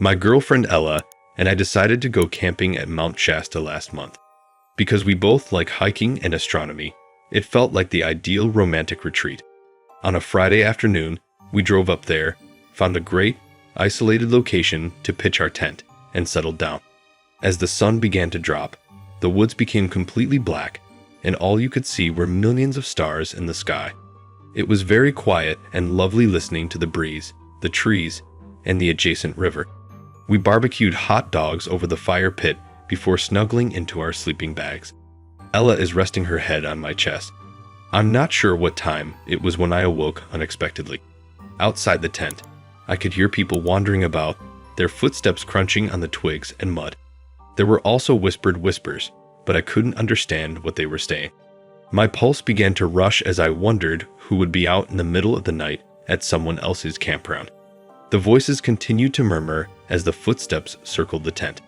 My girlfriend Ella and I decided to go camping at Mount Shasta last month. Because we both like hiking and astronomy, it felt like the ideal romantic retreat. On a Friday afternoon, we drove up there, found a great, isolated location to pitch our tent, and settled down. As the sun began to drop, the woods became completely black, and all you could see were millions of stars in the sky. It was very quiet and lovely listening to the breeze, the trees, and the adjacent river. We barbecued hot dogs over the fire pit before snuggling into our sleeping bags. Ella is resting her head on my chest. I'm not sure what time it was when I awoke unexpectedly. Outside the tent, I could hear people wandering about, their footsteps crunching on the twigs and mud. There were also whispered whispers, but I couldn't understand what they were saying. My pulse began to rush as I wondered who would be out in the middle of the night at someone else's campground. The voices continued to murmur as the footsteps circled the tent.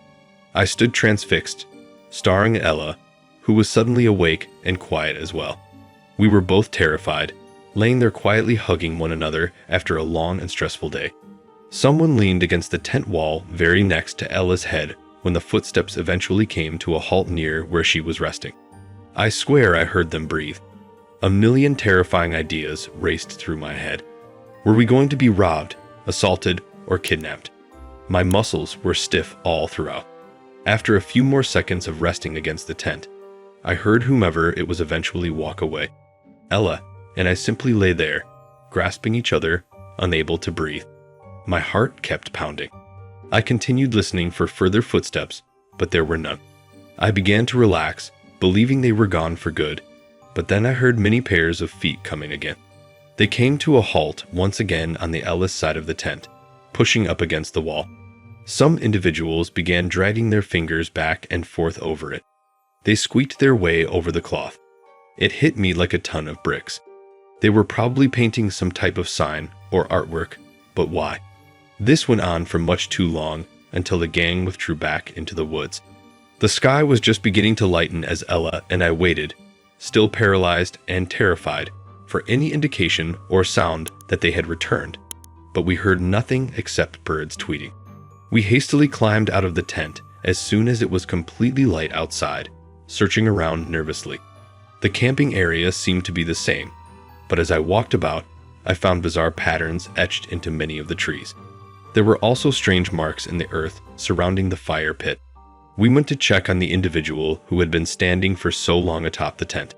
I stood transfixed, staring at Ella, who was suddenly awake and quiet as well. We were both terrified, laying there quietly hugging one another after a long and stressful day. Someone leaned against the tent wall very next to Ella's head when the footsteps eventually came to a halt near where she was resting. I swear I heard them breathe. A million terrifying ideas raced through my head. Were we going to be robbed, assaulted, or kidnapped? My muscles were stiff all throughout. After a few more seconds of resting against the tent, I heard whomever it was eventually walk away. Ella and I simply lay there, grasping each other, unable to breathe. My heart kept pounding. I continued listening for further footsteps, but there were none. I began to relax, believing they were gone for good, but then I heard many pairs of feet coming again. They came to a halt once again on the Ellis side of the tent, pushing up against the wall. Some individuals began dragging their fingers back and forth over it. They squeaked their way over the cloth. It hit me like a ton of bricks. They were probably painting some type of sign or artwork, but why? This went on for much too long until the gang withdrew back into the woods. The sky was just beginning to lighten as Ella and I waited, still paralyzed and terrified, for any indication or sound that they had returned, but we heard nothing except birds tweeting. We hastily climbed out of the tent as soon as it was completely light outside, searching around nervously. The camping area seemed to be the same, but as I walked about, I found bizarre patterns etched into many of the trees. There were also strange marks in the earth surrounding the fire pit. We went to check on the individual who had been standing for so long atop the tent.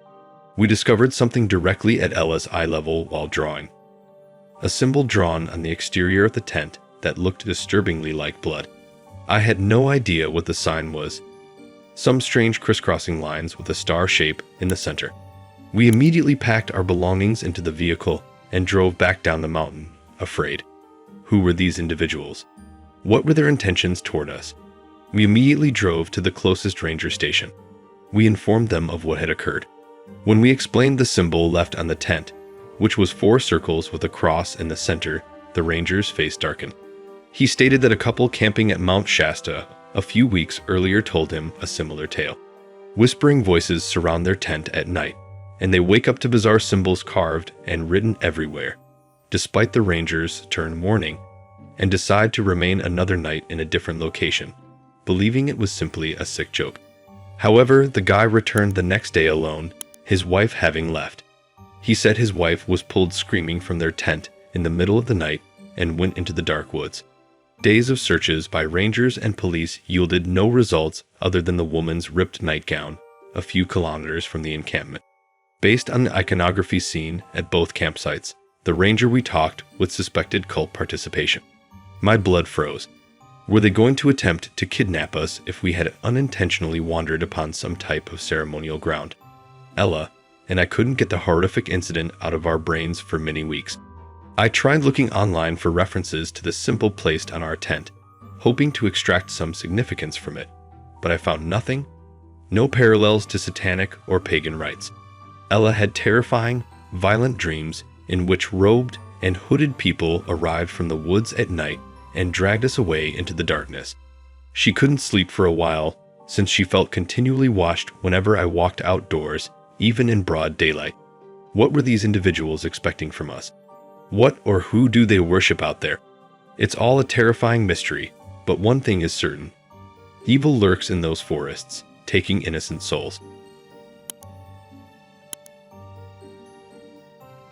We discovered something directly at Ella's eye level while drawing. A symbol drawn on the exterior of the tent that looked disturbingly like blood. I had no idea what the sign was. Some strange crisscrossing lines with a star shape in the center. We immediately packed our belongings into the vehicle and drove back down the mountain, afraid. Who were these individuals? What were their intentions toward us? We immediately drove to the closest ranger station. We informed them of what had occurred. When we explained the symbol left on the tent, which was 4 circles with a cross in the center, the ranger's face darkened. He stated that a couple camping at Mount Shasta a few weeks earlier told him a similar tale. Whispering voices surround their tent at night, and they wake up to bizarre symbols carved and written everywhere. Despite the rangers turn warning and decide to remain another night in a different location, believing it was simply a sick joke. However, the guy returned the next day alone, his wife having left. He said his wife was pulled screaming from their tent in the middle of the night and went into the dark woods. Days of searches by rangers and police yielded no results other than the woman's ripped nightgown a few kilometers from the encampment. Based on the iconography seen at both campsites, the ranger we talked with suspected cult participation. My blood froze. Were they going to attempt to kidnap us if we had unintentionally wandered upon some type of ceremonial ground? Ella and I couldn't get the horrific incident out of our brains for many weeks. I tried looking online for references to the symbol placed on our tent, hoping to extract some significance from it, but I found nothing, no parallels to satanic or pagan rites. Ella had terrifying, violent dreams in which robed and hooded people arrived from the woods at night and dragged us away into the darkness. She couldn't sleep for a while since she felt continually watched whenever I walked outdoors, even in broad daylight. What were these individuals expecting from us? What or who do they worship out there? It's all a terrifying mystery, But one thing is certain. Evil lurks in those forests, taking innocent souls.